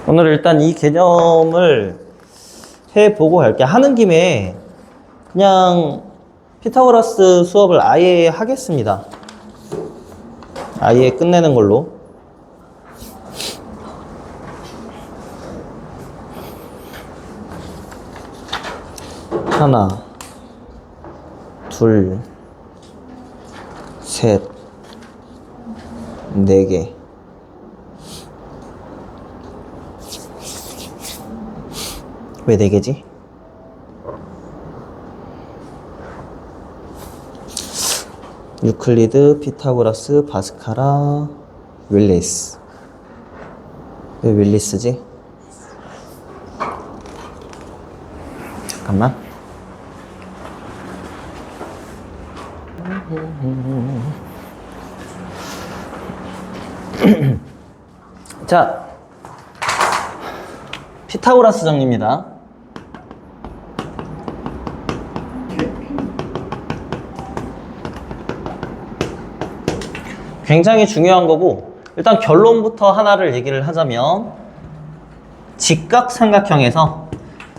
오늘 일단 이 개념을 해보고 갈게. 하는 김에 그냥 피타고라스 수업을 아예 하겠습니다. 아예 끝내는 걸로. 하나, 둘, 셋, 네 개. 왜 네 개지? 유클리드, 피타고라스, 바스카라, 윌리스. 왜 윌리스지? 잠깐만. 자, 피타고라스 정리입니다. 굉장히 중요한 거고, 일단 결론부터 하나를 얘기를 하자면 직각삼각형에서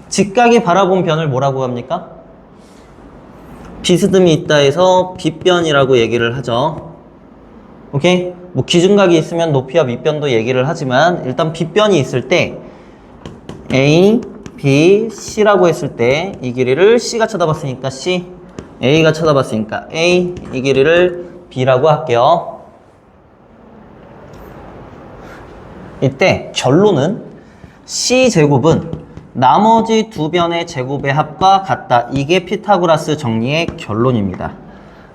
직각이 바라본 변을 뭐라고 합니까? 비스듬히 있다 해서 빗변이라고 얘기를 하죠. 오케이? 뭐 기준각이 있으면 높이와 밑변도 얘기를 하지만 일단 빗변이 있을 때 A, B, C라고 했을 때 이 길이를 C가 쳐다봤으니까 C, A가 쳐다봤으니까 A, 이 길이를 B라고 할게요. 이때 결론은 C제곱은 나머지 두 변의 제곱의 합과 같다. 이게 피타고라스 정리의 결론입니다.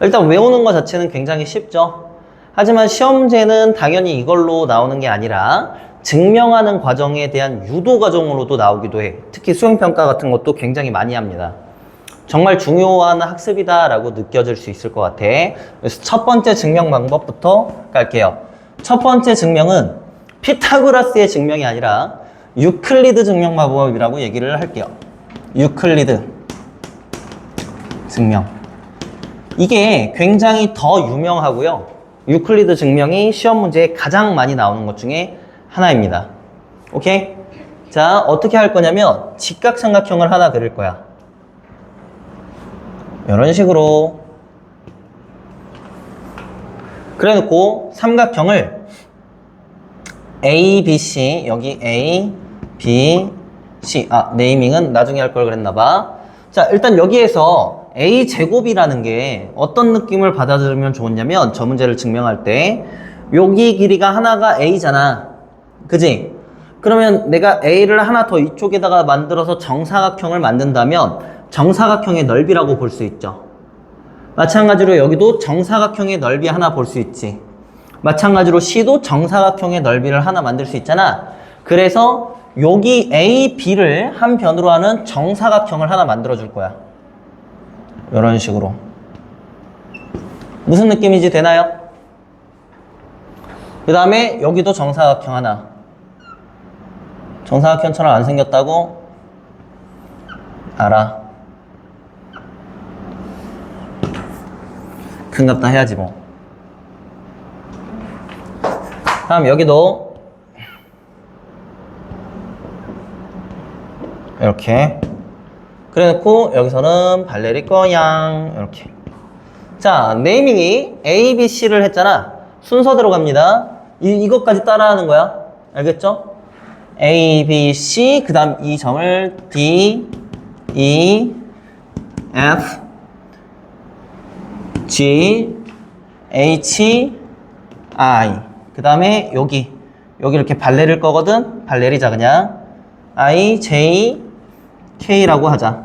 일단 외우는 것 자체는 굉장히 쉽죠. 하지만 시험 문제는 당연히 이걸로 나오는 게 아니라 증명하는 과정에 대한 유도 과정으로도 나오기도 해. 특히 수행평가 같은 것도 굉장히 많이 합니다. 정말 중요한 학습이다라고 느껴질 수 있을 것 같아. 그래서 첫 번째 증명 방법부터 갈게요. 첫 번째 증명은 피타고라스의 증명이 아니라 유클리드 증명 방법이라고 얘기를 할게요. 유클리드 증명. 이게 굉장히 더 유명하고요. 유클리드 증명이 시험 문제에 가장 많이 나오는 것 중에 하나입니다. 오케이? 자, 어떻게 할 거냐면 직각삼각형을 하나 그릴 거야. 이런 식으로. 그래 놓고 삼각형을 A, B, C, 여기 A, B, C. 네이밍은 나중에 할 걸 그랬나봐. 자, 일단 여기에서 A 제곱이라는 게 어떤 느낌을 받아들이면 좋았냐면 저 문제를 증명할 때 여기 길이가 하나가 A잖아. 그지? 그러면 내가 A를 하나 더 이쪽에다가 만들어서 정사각형을 만든다면 정사각형의 넓이라고 볼 수 있죠. 마찬가지로 여기도 정사각형의 넓이 하나 볼 수 있지. 마찬가지로 C도 정사각형의 넓이를 하나 만들 수 있잖아. 그래서 여기 A, B를 한 변으로 하는 정사각형을 하나 만들어 줄 거야. 이런 식으로. 무슨 느낌인지 되나요? 그 다음에 여기도 정사각형 하나. 정사각형처럼 안 생겼다고? 알아. 큰갑다 해야지 뭐. 다음 여기도 이렇게 그래 놓고 여기서는 발레리 거양 이렇게. 자, 네이밍이 A, B, C를 했잖아. 순서대로 갑니다. 이것까지 따라하는 거야. 알겠죠? A, B, C 그 다음 이 점을 D, E, F, G, H, I 그 다음에 여기 이렇게 발레릴 거거든. 발레리자 그냥 I, J, K라고 하자.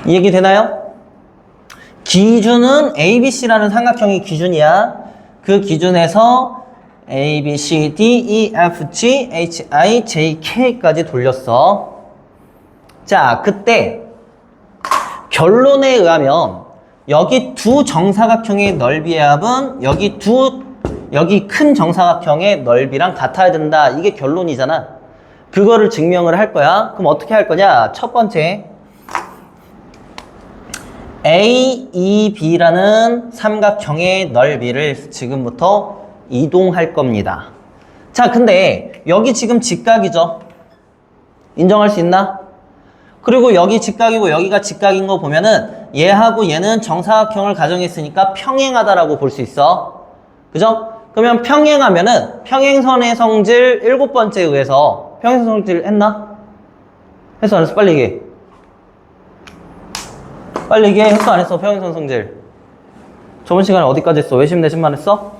이 얘기 되나요? 기준은 ABC라는 삼각형이 기준이야. 그 기준에서 A, B, C, D, E, F, G, H, I, J, K까지 돌렸어. 자, 그때 결론에 의하면 여기 두 정사각형의 넓이의 합은 여기 큰 정사각형의 넓이랑 같아야 된다. 이게 결론이잖아. 그거를 증명을 할 거야. 그럼 어떻게 할 거냐? 첫 번째, AEB라는 삼각형의 넓이를 지금부터 이동할 겁니다. 자, 근데 여기 지금 직각이죠. 인정할 수 있나? 그리고 여기 직각이고 여기가 직각인 거 보면은 얘하고 얘는 정사각형을 가정했으니까 평행하다라고 볼 수 있어. 그죠? 그러면 평행하면은 평행선의 성질 7번째에 의해서 평행선 성질 했나? 했어 안 했어? 빨리 얘기해. 빨리 얘기해. 했어 안 했어? 평행선 성질. 저번 시간에 어디까지 했어? 외심 내심만 했어?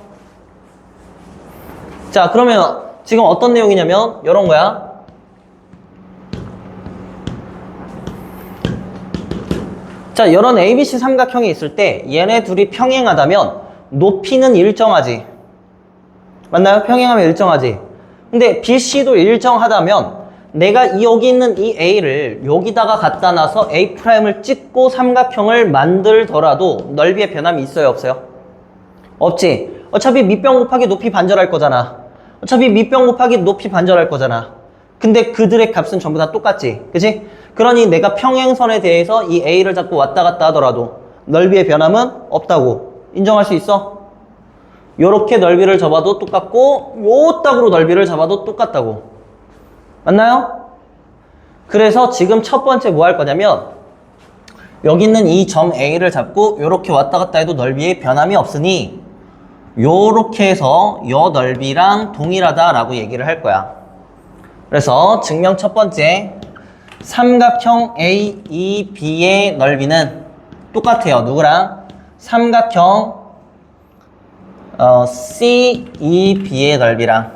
자, 그러면 지금 어떤 내용이냐면 이런 거야. 자, 이런 ABC 삼각형이 있을 때 얘네 둘이 평행하다면 높이는 일정하지. 맞나요? 평행하면 일정하지. 근데 BC도 일정하다면 내가 여기 있는 이 A를 여기다가 갖다 놔서 A'을 찍고 삼각형을 만들더라도 넓이의 변함이 있어요? 없어요? 없지. 어차피 밑변 곱하기 높이 반절할 거잖아. 어차피 밑변 곱하기 높이 반절할 거잖아. 근데 그들의 값은 전부 다 똑같지. 그치? 그러니 내가 평행선에 대해서 이 A를 잡고 왔다 갔다 하더라도 넓이의 변함은 없다고 인정할 수 있어? 요렇게 넓이를 잡아도 똑같고 요 딱으로 넓이를 잡아도 똑같다고. 맞나요? 그래서 지금 첫 번째 뭐 할 거냐면 여기 있는 이 점 A를 잡고 요렇게 왔다 갔다 해도 넓이의 변함이 없으니 요렇게 해서 요 넓이랑 동일하다라고 얘기를 할 거야. 그래서 증명 첫 번째, 삼각형 AEB의 넓이는 똑같아요. 누구랑? 삼각형 CEB의 넓이랑.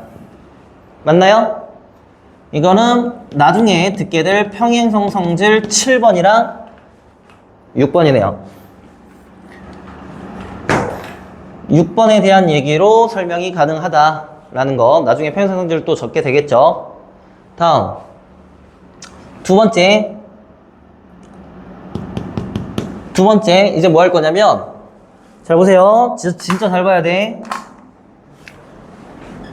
맞나요? 이거는 나중에 듣게 될 평행선 성질 7번이랑 6번이네요. 6번에 대한 얘기로 설명이 가능하다라는 거 나중에 평행선 성질을 또 적게 되겠죠. 다음 두 번째 이제 뭐 할 거냐면 잘 보세요. 진짜 잘 봐야 돼.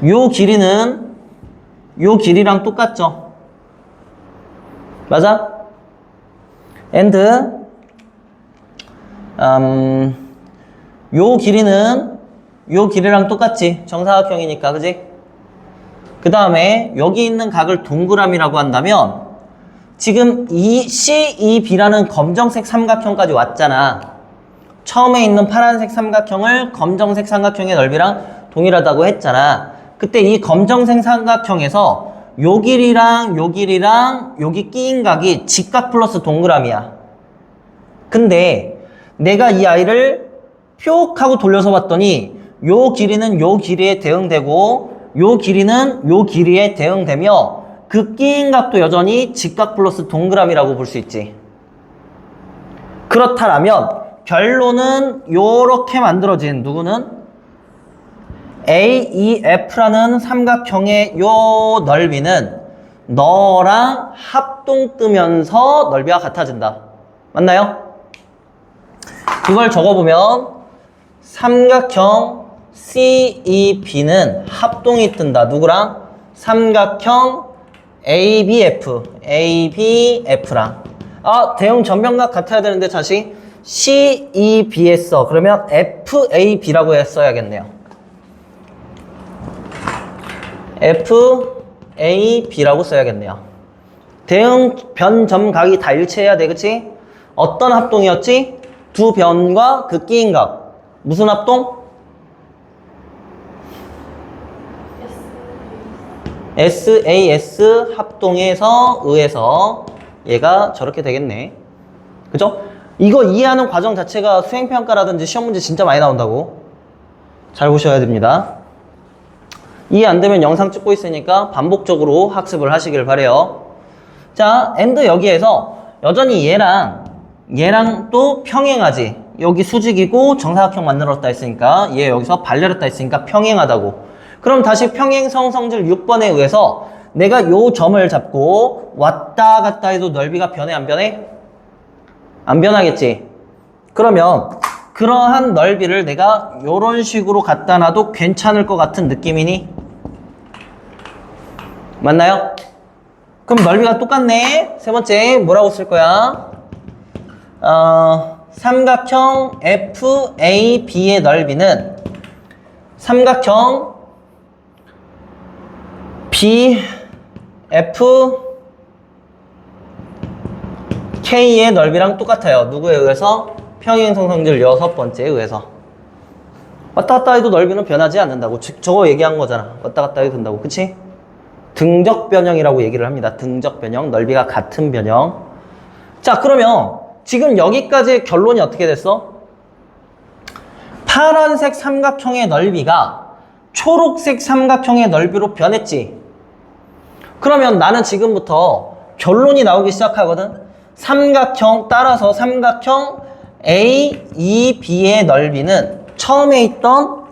요 길이는 요 길이랑 똑같죠. 맞아? and 요 길이는 요 길이랑 똑같지. 정사각형이니까. 그지? 그 다음에 여기 있는 각을 동그라미라고 한다면 지금 이 CEB라는 검정색 삼각형까지 왔잖아. 처음에 있는 파란색 삼각형을 검정색 삼각형의 넓이랑 동일하다고 했잖아. 그때 이 검정색 삼각형에서 요 길이랑 요 길이랑 여기 끼인 각이 직각 플러스 동그라미야. 근데 내가 이 아이를 표 하고 돌려서 봤더니 요 길이는 요 길이에 대응되고 요 길이는 요 길이에 대응되며 그 끼인 각도 여전히 직각 플러스 동그라미라고 볼 수 있지. 그렇다면 결론은 요렇게 만들어진 누구는? AEF라는 삼각형의 요 넓이는 너랑 합동 뜨면서 넓이가 같아진다. 맞나요? 이걸 적어보면 삼각형 CEB는 합동이 뜬다. 누구랑? 삼각형 ABF랑. 아, 대응 전면각 같아야 되는데 다시 CEB 했어. 그러면 FAB라고 써야겠네요. FAB라고 써야겠네요. 대응 변점각이 다 일치해야 돼. 그치? 어떤 합동이었지? 두 변과 그 끼인 각. 무슨 합동? SAS 합동에서 의해서 얘가 저렇게 되겠네. 그죠? 이거 이해하는 과정 자체가 수행평가라든지 시험 문제 진짜 많이 나온다고. 잘 보셔야 됩니다. 이해 안 되면 영상 찍고 있으니까 반복적으로 학습을 하시길 바래요. 자, and 여기에서 여전히 얘랑 또 평행하지. 여기 수직이고 정사각형 만들었다 했으니까 얘 여기서 발려렸다 했으니까 평행하다고. 그럼 다시 평행선 성질 6번에 의해서 내가 요 점을 잡고 왔다 갔다 해도 넓이가 변해 안 변해? 안 변하겠지. 그러면 그러한 넓이를 내가 요런 식으로 갖다 놔도 괜찮을 것 같은 느낌이니? 맞나요? 그럼 넓이가 똑같네. 세 번째 뭐라고 쓸 거야? 삼각형 FAB의 넓이는 삼각형 B, F, K의 넓이랑 똑같아요. 누구에 의해서? 평행선 성질 6번째에 의해서. 왔다 갔다 해도 넓이는 변하지 않는다고. 저거 얘기한 거잖아. 왔다 갔다 해도 된다고. 그치? 등적 변형이라고 얘기를 합니다. 등적 변형, 넓이가 같은 변형. 자, 그러면 지금 여기까지 결론이 어떻게 됐어? 파란색 삼각형의 넓이가 초록색 삼각형의 넓이로 변했지. 그러면 나는 지금부터 결론이 나오기 시작하거든. 삼각형 따라서 삼각형 A, E, B의 넓이는 처음에 있던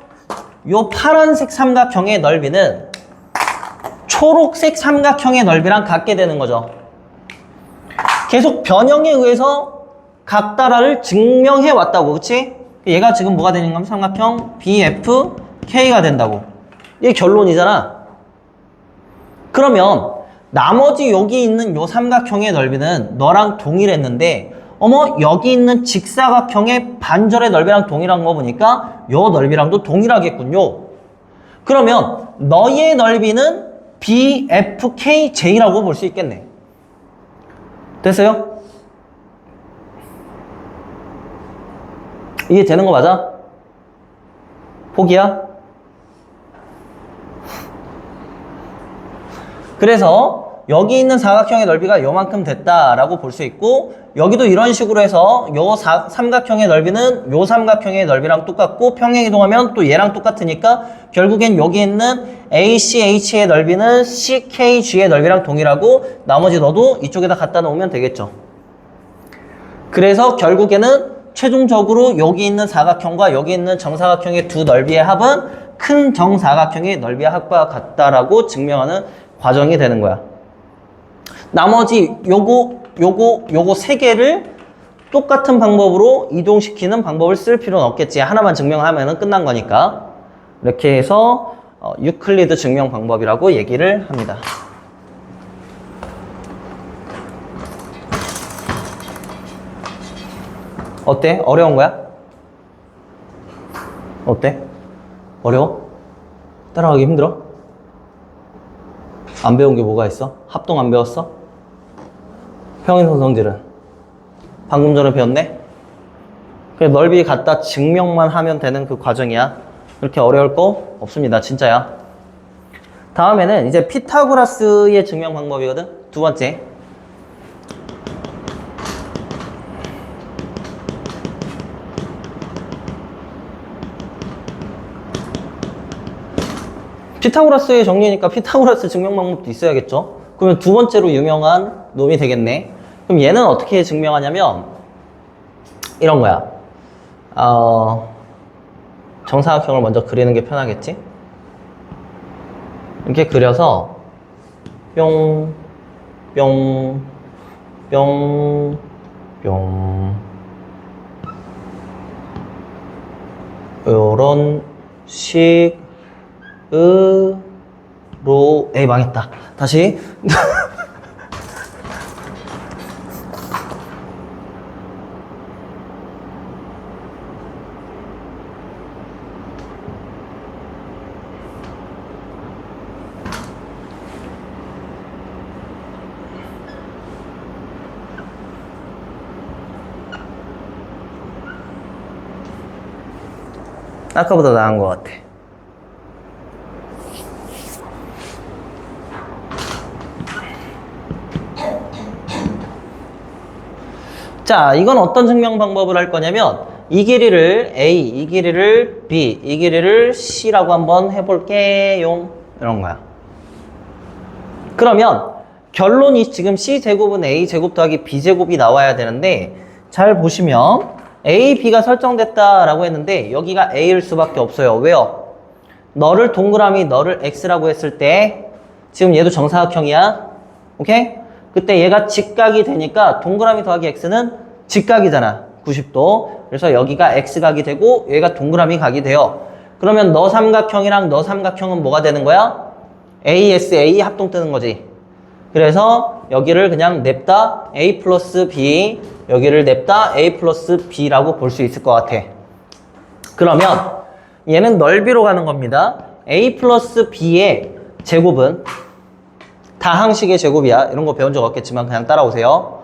요 파란색 삼각형의 넓이는 초록색 삼각형의 넓이랑 같게 되는 거죠. 계속 변형에 의해서 같다라를 증명해 왔다고. 그치? 얘가 지금 뭐가 되는 거면 삼각형 BF K가 된다고. 이게 결론이잖아. 그러면 나머지 여기 있는 요 삼각형의 넓이는 너랑 동일했는데 어머 여기 있는 직사각형의 반절의 넓이랑 동일한 거 보니까 요 넓이랑도 동일하겠군요. 그러면 너의 넓이는 BFKJ라고 볼 수 있겠네. 됐어요? 이게 되는 거 맞아? 포기야? 그래서 여기 있는 사각형의 넓이가 요만큼 됐다라고 볼 수 있고 여기도 이런 식으로 해서 요 삼각형의 넓이는 요 삼각형의 넓이랑 똑같고 평행 이동하면 또 얘랑 똑같으니까 결국엔 여기 있는 ACH의 넓이는 CKG의 넓이랑 동일하고 나머지 너도 이쪽에다 갖다 놓으면 되겠죠. 그래서 결국에는 최종적으로 여기 있는 사각형과 여기 있는 정사각형의 두 넓이의 합은 큰 정사각형의 넓이의 합과 같다라고 증명하는 과정이 되는 거야. 나머지 요거 세 개를 똑같은 방법으로 이동시키는 방법을 쓸 필요는 없겠지. 하나만 증명하면 끝난 거니까. 이렇게 해서 유클리드 증명 방법이라고 얘기를 합니다. 어때? 어려운 거야? 어때? 어려워? 따라가기 힘들어? 안 배운 게 뭐가 있어? 합동 안 배웠어? 평행선 성질은? 방금 전에 배웠네? 그래, 넓이 갖다 증명만 하면 되는 그 과정이야. 그렇게 어려울 거 없습니다. 진짜야. 다음에는 이제 피타고라스의 증명 방법이거든? 두 번째. 피타고라스의 정리니까 피타고라스 증명 방법도 있어야겠죠? 그러면 두 번째로 유명한 놈이 되겠네. 그럼 얘는 어떻게 증명하냐면 이런 거야. 정사각형을 먼저 그리는 게 편하겠지? 이렇게 그려서 뿅, 뿅, 뿅, 뿅 요런 식 에이 망했다. 다시 아까보다 나은 것 같아. 자, 이건 어떤 증명 방법을 할 거냐면 이 길이를 A, 이 길이를 B, 이 길이를 C라고 한번 해볼게요. 이런 거야. 그러면 결론이 지금 C제곱은 A제곱 더하기 B제곱이 나와야 되는데 잘 보시면 A, B가 설정됐다라고 했는데 여기가 A일 수밖에 없어요. 왜요? 너를 동그라미 너를 X라고 했을 때 지금 얘도 정사각형이야. 오케이? 그때 얘가 직각이 되니까 동그라미 더하기 X는 직각이잖아. 90도. 그래서 여기가 X각이 되고 얘가 동그라미 각이 돼요. 그러면 너 삼각형이랑 너 삼각형은 뭐가 되는 거야? ASA 합동 뜨는 거지. 그래서 여기를 그냥 냅다 A 플러스 B, 여기를 냅다 A 플러스 B라고 볼 수 있을 것 같아. 그러면 얘는 넓이로 가는 겁니다. A 플러스 B의 제곱은 다항식의 제곱이야. 이런 거 배운 적 없겠지만 그냥 따라오세요.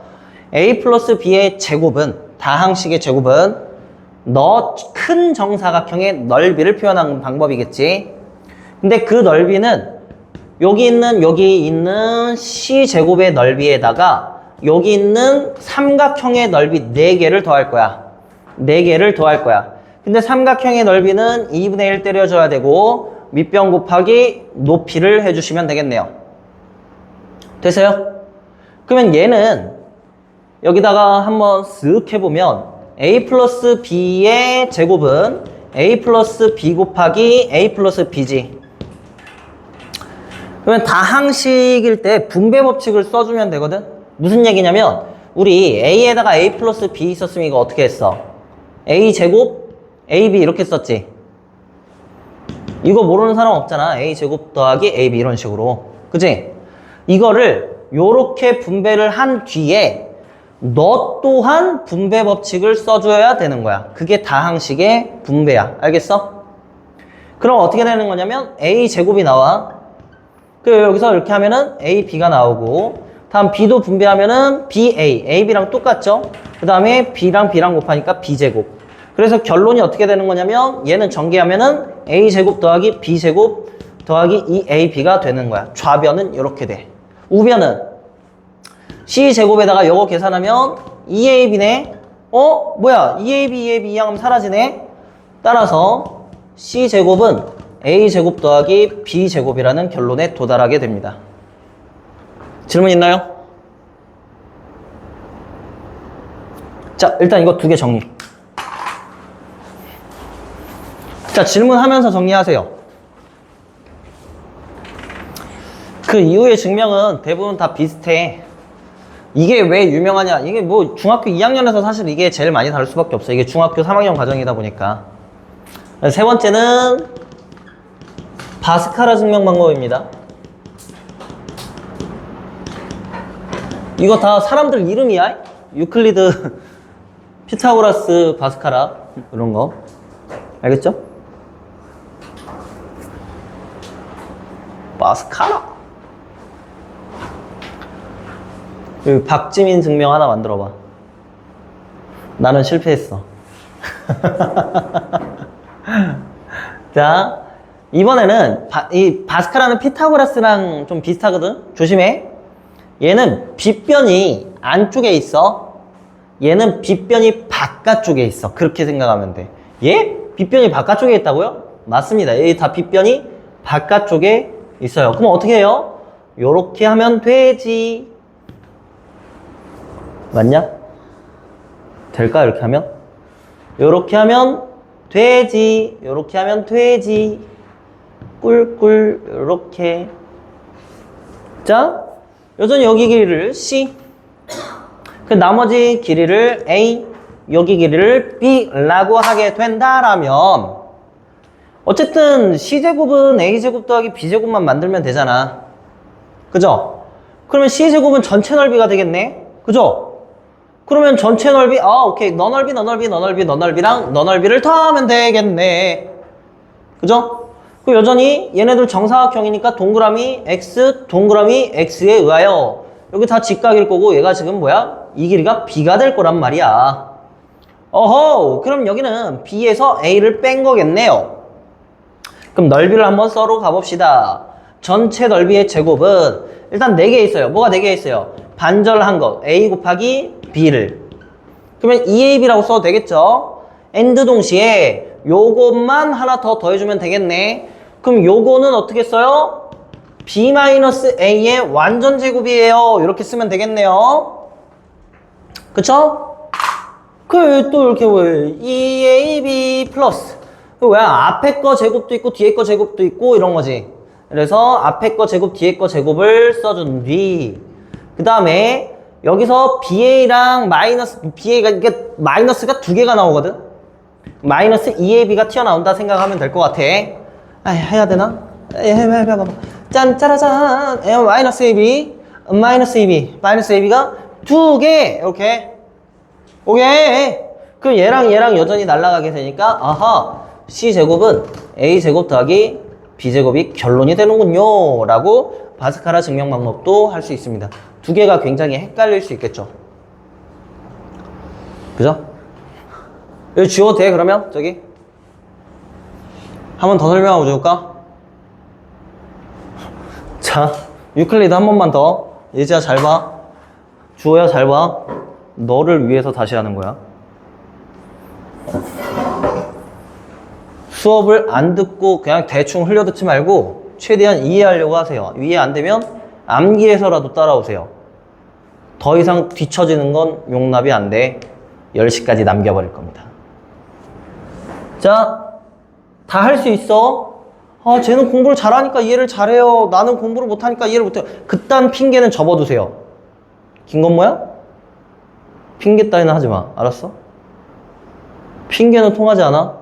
a 플러스 b의 제곱은, 다항식의 제곱은 너 큰 정사각형의 넓이를 표현하는 방법이겠지. 근데 그 넓이는 여기 있는 c제곱의 넓이에다가 여기 있는 삼각형의 넓이 4개를 더할 거야. 4개를 더할 거야. 근데 삼각형의 넓이는 2분의 1 때려줘야 되고 밑변 곱하기 높이를 해주시면 되겠네요. 됐어요? 그러면 얘는 여기다가 한번 쓱 해보면 a 플러스 b의 제곱은 a 플러스 b 곱하기 a 플러스 b지. 그러면 다항식일 때 분배 법칙을 써주면 되거든? 무슨 얘기냐면 우리 a에다가 a 플러스 b 있었으면 이거 어떻게 했어? a 제곱 ab 이렇게 썼지? 이거 모르는 사람 없잖아. a 제곱 더하기 ab 이런 식으로. 그치? 이거를 요렇게 분배를 한 뒤에 너 또한 분배 법칙을 써줘야 되는 거야. 그게 다항식의 분배야. 알겠어? 그럼 어떻게 되는 거냐면 a 제곱이 나와. 그 여기서 이렇게 하면은 a, b가 나오고 다음 b도 분배하면은 b, a, b랑 똑같죠? 그 다음에 b랑 b랑 곱하니까 b 제곱. 그래서 결론이 어떻게 되는 거냐면 얘는 전개하면은 a 제곱 더하기 b 제곱 더하기 2ab가 되는 거야. 좌변은 이렇게 돼. 우변은 c 제곱에다가 요거 계산하면 2ab네. 뭐야? 2ab 이항하면 사라지네. 따라서 c 제곱은 a 제곱 더하기 b 제곱이라는 결론에 도달하게 됩니다. 질문 있나요? 자, 일단 이거 2개 정리. 자, 질문하면서 정리하세요. 그 이후의 증명은 대부분 다 비슷해. 이게 왜 유명하냐? 이게 뭐 중학교 2학년에서 사실 이게 제일 많이 다룰 수밖에 없어. 이게 중학교 3학년 과정이다 보니까. 세 번째는 바스카라 증명 방법입니다. 이거 다 사람들 이름이야? 유클리드, 피타고라스, 바스카라 이런 거. 알겠죠? 바스카라. 그 박지민 증명 하나 만들어봐. 나는 실패했어. 자, 이번에는 이 바스카라는 피타고라스랑 좀 비슷하거든? 조심해. 얘는 빗변이 안쪽에 있어. 얘는 빗변이 바깥쪽에 있어. 그렇게 생각하면 돼. 얘? 빗변이 바깥쪽에 있다고요? 맞습니다. 얘 다 빗변이 바깥쪽에 있어요. 그럼 어떻게 해요? 요렇게 하면 되지. 맞냐? 될까? 이렇게 하면? 요렇게 하면 되지. 요렇게 하면 되지. 꿀꿀 요렇게. 자, 여전히 여기 길이를 C, 그 나머지 길이를 A, 여기 길이를 B라고 하게 된다라면 어쨌든 C제곱은 A제곱 더하기 B제곱만 만들면 되잖아. 그죠? 그러면 C제곱은 전체 넓이가 되겠네? 그죠? 그러면 전체 넓이, 오케이. 너 넓이, 너 넓이, 너 넓이, 너 넓이랑 너 넓이를 더하면 되겠네. 그죠? 그 여전히 얘네들 정사각형이니까 동그라미 X, 동그라미 X에 의하여 여기 다 직각일 거고 얘가 지금 뭐야? 이 길이가 B가 될 거란 말이야. 어허, 그럼 여기는 B에서 A를 뺀 거겠네요. 그럼 넓이를 한번 써로 가봅시다. 전체 넓이의 제곱은 일단 4개 있어요. 뭐가 4개 있어요? 반절한 것, A 곱하기 B를. 그러면 2AB라고 써도 되겠죠? AND 동시에 요것만 하나 더 더해주면 되겠네. 그럼 요거는 어떻게 써요? B-A의 완전 제곱이에요. 이렇게 쓰면 되겠네요. 그쵸? 그 또 이렇게 왜 2AB 플러스 왜 앞에 거 제곱도 있고 뒤에 거 제곱도 있고 이런 거지. 그래서 앞에 거 제곱 뒤에 거 제곱을 써준 뒤 그 다음에 여기서 BA랑 마이너스 BA가 이게 마이너스가 2개가 나오거든. 마이너스 2AB가 튀어나온다 생각하면 될 것 같아. 해야 되나? 해봐. 짠, 짜라잔. 마이너스 AB, 마이너스 AB, 마이너스 AB가 2개. 이렇게. 오케이. 그럼 얘랑 여전히 날아가게 되니까, 아하. C제곱은 A제곱 더하기 b제곱이 결론이 되는군요 라고 바스카라 증명 방법도 할 수 있습니다. 두 개가 굉장히 헷갈릴 수 있겠죠. 그죠? 여기 지워도 돼 그러면? 저기 한 번 더 설명하고 줄까? 자, 유클리드 한 번만 더. 예지야 잘 봐. 주호야 잘 봐. 너를 위해서 다시 하는 거야. 수업을 안 듣고 그냥 대충 흘려듣지 말고 최대한 이해하려고 하세요. 이해 안 되면 암기해서라도 따라오세요. 더 이상 뒤처지는 건 용납이 안 돼. 10시까지 남겨버릴 겁니다. 자, 다 할 수 있어. 아, 쟤는 공부를 잘하니까 이해를 잘해요. 나는 공부를 못하니까 이해를 못해요. 그딴 핑계는 접어두세요. 김건모야? 핑계 따위는 하지 마. 알았어? 핑계는 통하지 않아.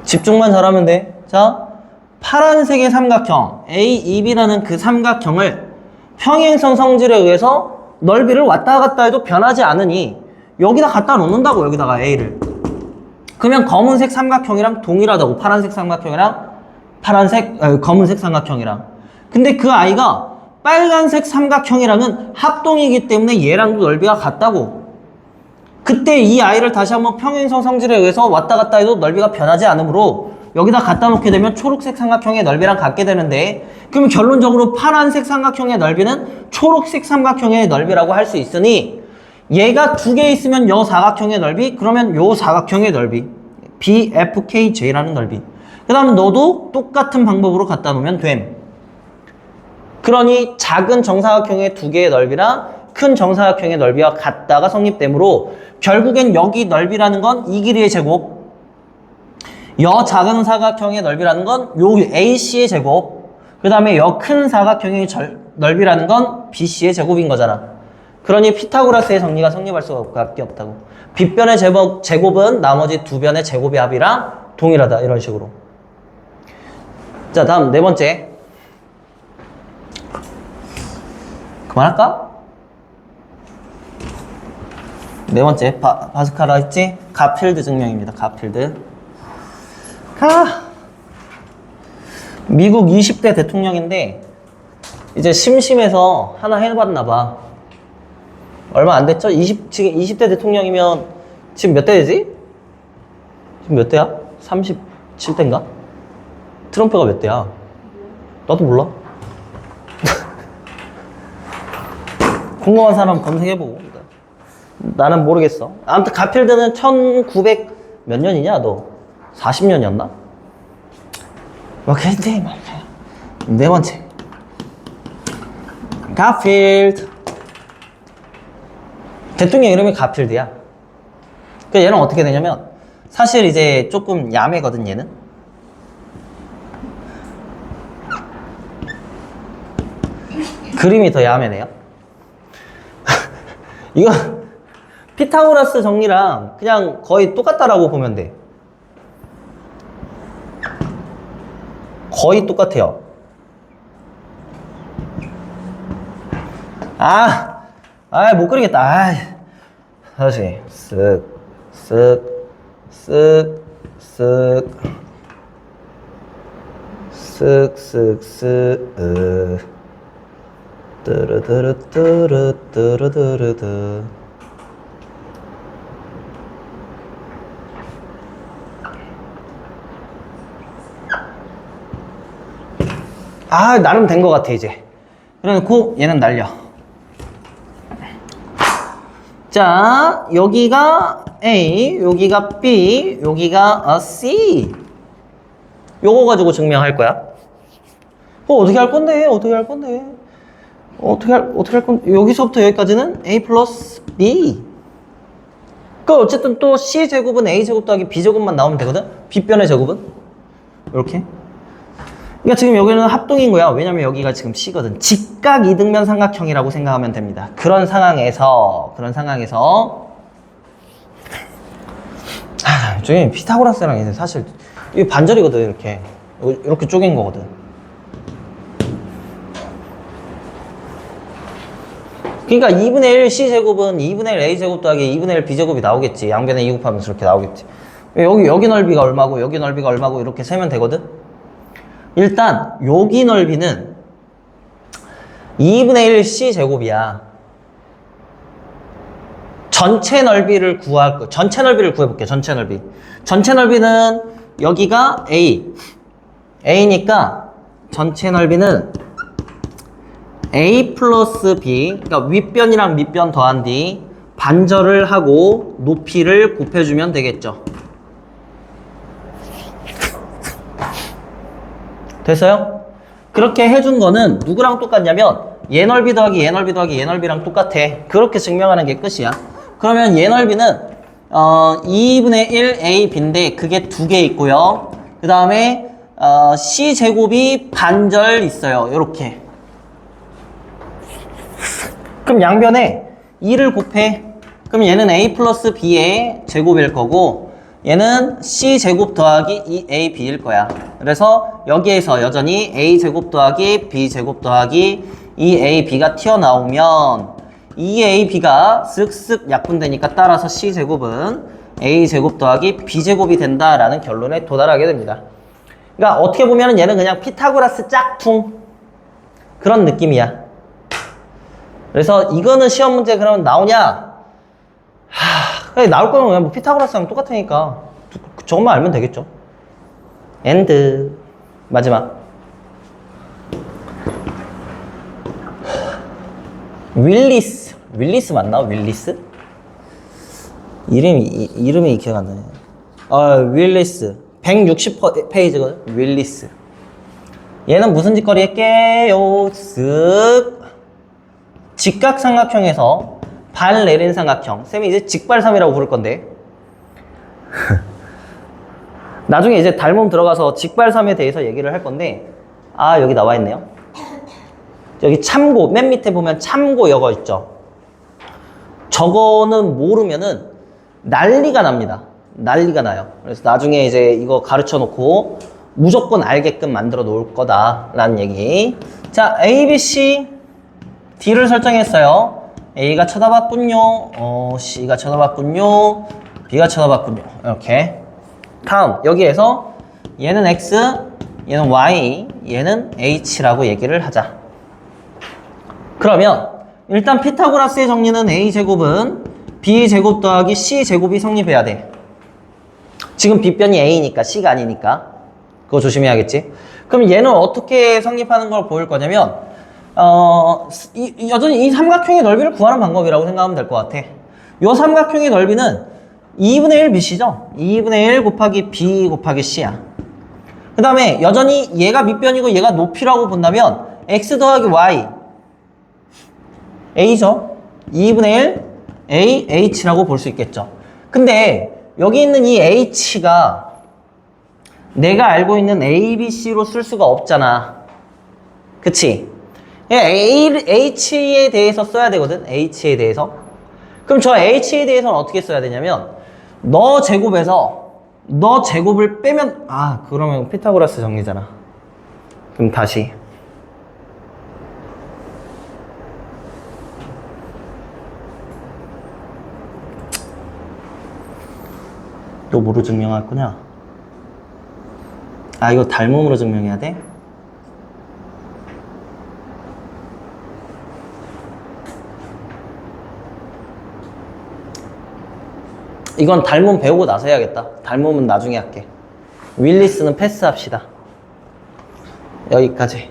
집중만 잘하면 돼. 자, 파란색의 삼각형 AEB라는 그 삼각형을 평행선 성질에 의해서 넓이를 왔다 갔다 해도 변하지 않으니 여기다 갖다 놓는다고. 여기다가 A를. 그러면 검은색 삼각형이랑 동일하다고. 파란색 삼각형이랑 검은색 삼각형이랑. 근데 그 아이가 빨간색 삼각형이랑은 합동이기 때문에 얘랑도 넓이가 같다고. 그때 이 아이를 다시 한번 평행선 성질에 의해서 왔다 갔다 해도 넓이가 변하지 않으므로 여기다 갖다 놓게 되면 초록색 삼각형의 넓이랑 같게 되는데, 그러면 결론적으로 파란색 삼각형의 넓이는 초록색 삼각형의 넓이라고 할 수 있으니 얘가 두 개 있으면 요 사각형의 넓이, 그러면 요 사각형의 넓이 BFKJ라는 넓이. 그 다음 너도 똑같은 방법으로 갖다 놓으면 됨. 그러니 작은 정사각형의 두 개의 넓이랑 큰 정사각형의 넓이와 같다가 성립되므로 결국엔 여기 넓이라는 건 이 길이의 제곱, 여 작은 사각형의 넓이라는 건 요 AC의 제곱, 그 다음에 여 큰 사각형의 넓이라는 건 BC의 제곱인 거잖아. 그러니 피타고라스의 정리가 성립할 수밖에 없다고. 빗변의 제곱은 나머지 두 변의 제곱의 합이랑 동일하다. 이런 식으로. 자, 다음 네 번째. 그만할까? 네 번째 바스카라 했지? 가필드 증명입니다. 가필드. 미국 20대 대통령인데 이제 심심해서 하나 해봤나 봐. 얼마 안 됐죠? 지금 20대 대통령이면 지금 몇 대 되지? 지금 몇 대야? 37대인가? 트럼프가 몇 대야? 나도 몰라. 궁금한 사람 검색해보고. 나는 모르겠어. 아무튼 가필드는 1900 몇 년이냐 너? 40년이었나? 뭐 그랬지 말이야. 네 번째 가필드. 대통령 이름이 가필드야. 그 얘는 어떻게 되냐면 사실 이제 조금 야매거든. 얘는 그림이 더 야매네요. 이거 피타고라스 정리랑 그냥 거의 똑같다라고 보면 돼. 거의 똑같아요. 못 그리겠다. 다시 쓱 뚜루뚜루뚜루뚜루뚜루뚜루. 나름 된 것 같아 이제. 그래놓고 얘는 날려. 자, 여기가 A, 여기가 B, 여기가 C. 요거 가지고 증명할 거야. 어떻게 할 건데? 어떻게 할 건데? 여기서부터 여기까지는 A 플러스 B. 어쨌든 또 C제곱은 A제곱 더하기 B제곱만 나오면 되거든? B변의 제곱은? 이렇게. 그러니까 지금 여기는 합동인 거야. 왜냐면 여기가 지금 C거든. 직각 이등변 삼각형이라고 생각하면 됩니다. 그런 상황에서 저기 피타고라스랑 이제 사실 이게 반절이거든. 이렇게 쪼갠 거거든. 그러니까 2분의 1 C제곱은 2분의 1 A제곱 더하기 2분의 1 B제곱이 나오겠지. 양변에 2 곱하면서 이렇게 나오겠지. 여기 넓이가 얼마고 여기 넓이가 얼마고 이렇게 세면 되거든. 일단 여기 넓이는 2분의 1 c제곱이야. 전체 넓이를 전체 넓이를 구해볼게. 전체 넓이. 전체 넓이는 여기가 A니까 전체 넓이는 A 플러스 B, 그러니까 윗변이랑 밑변 더한 뒤 반절을 하고 높이를 곱해주면 되겠죠. 됐어요? 그렇게 해준 거는 누구랑 똑같냐면 얘 넓이 더하기 얘 넓이 더하기 얘 넓이랑 똑같아. 그렇게 증명하는 게 끝이야. 그러면 얘 넓이는 2분의 1 A, B인데 그게 두 개 있고요. 그 다음에 C제곱이 반절 있어요. 요렇게. 그럼 양변에 2를 곱해. 그럼 얘는 A 플러스 B의 제곱일 거고 얘는 C제곱 더하기 2AB일 거야. 그래서 여기에서 여전히 A제곱 더하기 B제곱 더하기 2AB가 튀어나오면 2AB가 쓱쓱 약분되니까 따라서 C제곱은 A제곱 더하기 B제곱이 된다라는 결론에 도달하게 됩니다. 그러니까 어떻게 보면 얘는 그냥 피타고라스 짝퉁 그런 느낌이야. 그래서 이거는 시험 문제 그러면 나오냐? 나올 거면 그냥 뭐 피타고라스랑 똑같으니까 저것만 알면 되겠죠. 엔드. 마지막. 윌리스 맞나? 윌리스? 이름이 기억 안 나네. 윌리스. 160페이지거든. 윌리스. 얘는 무슨 짓거리 했게요? 쓱. 직각삼각형에서 발 내린 삼각형. 쌤이 이제 직발삼이라고 부를 건데. 나중에 이제 달몸 들어가서 직발삼에 대해서 얘기를 할 건데, 여기 나와 있네요. 여기 참고, 맨 밑에 보면 참고 이거 있죠. 저거는 모르면은 난리가 납니다. 난리가 나요. 그래서 나중에 이제 이거 가르쳐 놓고 무조건 알게끔 만들어 놓을 거다라는 얘기. 자, A, B, C, D를 설정했어요. A가 쳐다봤군요. C가 쳐다봤군요. B가 쳐다봤군요. 이렇게. 다음, 여기에서 얘는 X, 얘는 Y, 얘는 H라고 얘기를 하자. 그러면 일단 피타고라스의 정리는 A제곱은 B제곱 더하기 C제곱이 성립해야 돼. 지금 B변이 A니까 C가 아니니까 그거 조심해야겠지. 그럼 얘는 어떻게 성립하는 걸 보일 거냐면 여전히 이 삼각형의 넓이를 구하는 방법이라고 생각하면 될 것 같아. 이 삼각형의 넓이는 2분의 1 BC죠. 2분의 1 곱하기 B 곱하기 C야. 그 다음에 여전히 얘가 밑변이고 얘가 높이라고 본다면 X 더하기 Y A죠. 2분의 1 A, H라고 볼 수 있겠죠. 근데 여기 있는 이 H가 내가 알고 있는 A, B, C로 쓸 수가 없잖아. 그치? H에 대해서 써야 되거든. H에 대해서. 그럼 저 H에 대해서는 어떻게 써야 되냐면 너 제곱에서 너 제곱을 빼면 그러면 피타고라스 정리잖아. 그럼 다시 또 뭐로 증명할 거냐? 이거 닮음으로 증명해야 돼? 이건 닮음 배우고 나서 해야겠다. 닮음은 나중에 할게. 윌리스는 패스합시다. 여기까지.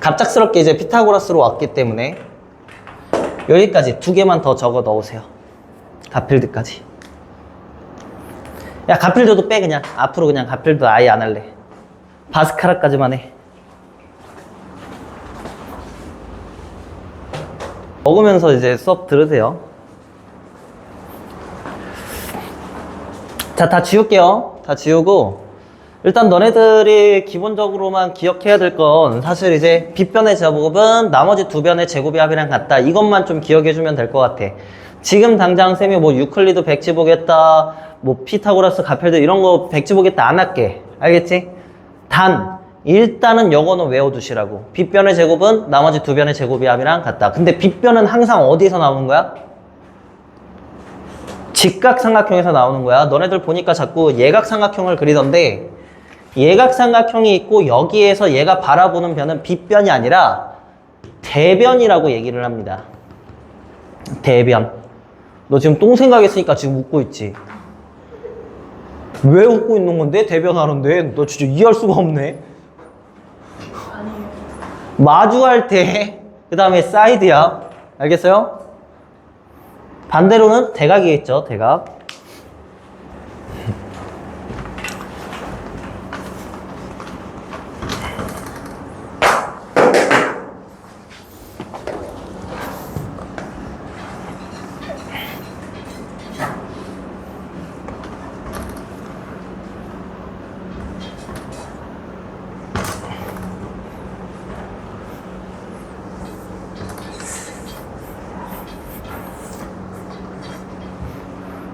갑작스럽게 이제 피타고라스로 왔기 때문에 여기까지 두 개만 더 적어 넣으세요. 가필드까지. 야, 가필드도 빼 그냥. 앞으로 그냥 가필드 아예 안 할래. 바스카라까지만 해. 먹으면서 이제 수업 들으세요. 자, 다 지울게요. 다 지우고 일단 너네들이 기본적으로만 기억해야 될 건 사실 이제 빗변의 제곱은 나머지 두 변의 제곱의 합이랑 같다. 이것만 좀 기억해주면 될 것 같아. 지금 당장 쌤이 뭐 유클리드 백지 보겠다, 뭐 피타고라스 가펠드 이런 거 백지 보겠다 안 할게. 알겠지? 단 일단은 요거는 외워두시라고. 빗변의 제곱은 나머지 두 변의 제곱의 합이랑 같다. 근데 빗변은 항상 어디에서 나오는 거야? 직각삼각형에서 나오는 거야. 너네들 보니까 자꾸 예각삼각형을 그리던데 예각삼각형이 있고 여기에서 얘가 바라보는 변은 빗변이 아니라 대변이라고 얘기를 합니다. 대변. 너 지금 똥 생각했으니까 지금 웃고 있지? 왜 웃고 있는 건데? 대변하는데? 너 진짜 이해할 수가 없네. 마주할 때, 그 다음에 사이드야. 알겠어요? 반대로는 대각이겠죠, 대각.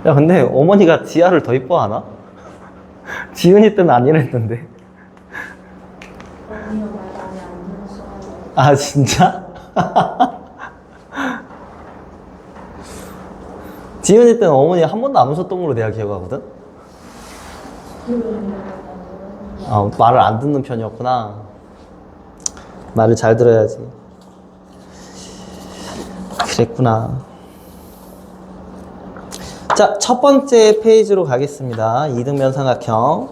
야, 근데 어머니가 지아를 더 이뻐하나? 지은이 때는 안 이랬는데. 어머니가 말 많이 안 들었어. 아, 진짜? 지은이 때는 어머니 한 번도 안 웃었던 걸로 내가 기억하거든? 아, 말을 안 듣는 편이었구나. 말을 잘 들어야지. 그랬구나. 자, 첫 번째 페이지로 가겠습니다. 이등변 삼각형.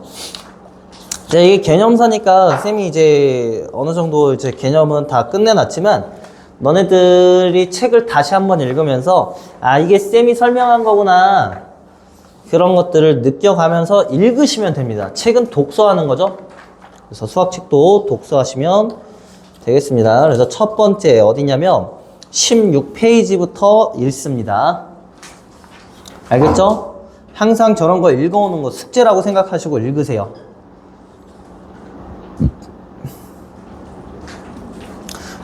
자, 이게 개념사니까 쌤이 이제 어느 정도 이제 개념은 다 끝내놨지만 너네들이 책을 다시 한번 읽으면서 아, 이게 쌤이 설명한 거구나. 그런 것들을 느껴가면서 읽으시면 됩니다. 책은 독서하는 거죠. 그래서 수학책도 독서하시면 되겠습니다. 그래서 첫 번째 어디냐면 16페이지부터 읽습니다. 알겠죠? 항상 저런 거 읽어오는 거 숙제라고 생각하시고 읽으세요.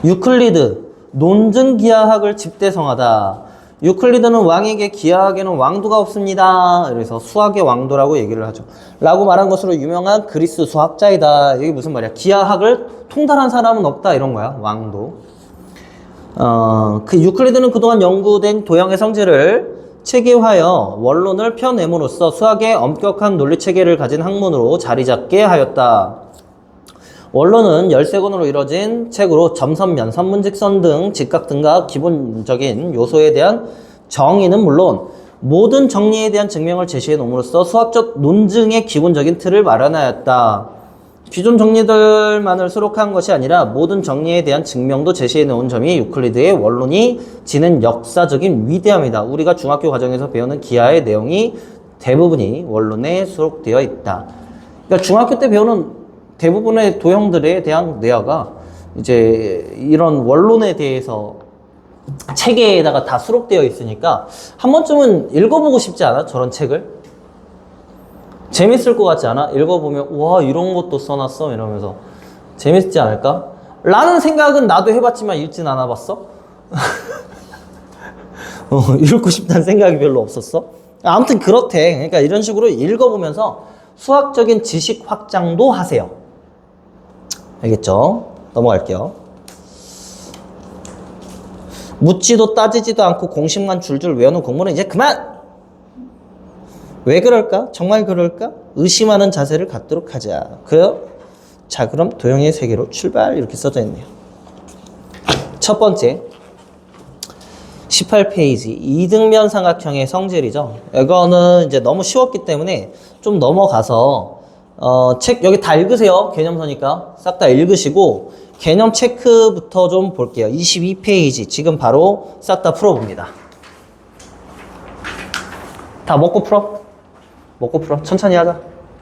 유클리드, 논증기하학을 집대성하다. 유클리드는 왕에게 기하학에는 왕도가 없습니다. 그래서 수학의 왕도라고 얘기를 하죠. 라고 말한 것으로 유명한 그리스 수학자이다. 이게 무슨 말이야? 기하학을 통달한 사람은 없다. 이런 거야. 왕도. 그 유클리드는 그동안 연구된 도형의 성질을 체계화하여 원론을 펴냄으로써 수학의 엄격한 논리체계를 가진 학문으로 자리잡게 하였다. 원론은 13권으로 이뤄진 책으로 점선, 면선, 문직선 등 직각 등과 기본적인 요소에 대한 정의는 물론 모든 정리에 대한 증명을 제시해 놓음으로써 수학적 논증의 기본적인 틀을 마련하였다. 기존 정리들만을 수록한 것이 아니라 모든 정리에 대한 증명도 제시해 놓은 점이 유클리드의 원론이 지닌 역사적인 위대함이다. 우리가 중학교 과정에서 배우는 기하의 내용이 대부분이 원론에 수록되어 있다. 그러니까 중학교 때 배우는 대부분의 도형들에 대한 내화가 이제 이런 원론에 대해서 체계에다가 다 수록되어 있으니까 한 번쯤은 읽어보고 싶지 않아? 저런 책을? 재밌을 것 같지 않아? 읽어보면 와 이런 것도 써놨어 이러면서 재밌지 않을까? 라는 생각은 나도 해봤지만 읽진 않아봤어? 읽고 싶다는 생각이 별로 없었어? 아무튼 그렇대. 그러니까 이런 식으로 읽어보면서 수학적인 지식 확장도 하세요. 알겠죠? 넘어갈게요. 묻지도 따지지도 않고 공식만 줄줄 외우는 공부는 이제 그만! 왜 그럴까? 정말 그럴까? 의심하는 자세를 갖도록 하자. 그래요? 자, 그럼 도형의 세계로 출발. 이렇게 써져 있네요. 첫 번째 18페이지 이등변 삼각형의 성질이죠. 이거는 이제 너무 쉬웠기 때문에 좀 넘어가서 책 여기 다 읽으세요. 개념서니까 싹 다 읽으시고 개념 체크부터 좀 볼게요. 22페이지 지금 바로 싹 다 풀어봅니다. 다 먹고 풀어. 먹고 풀어. 천천히 하자.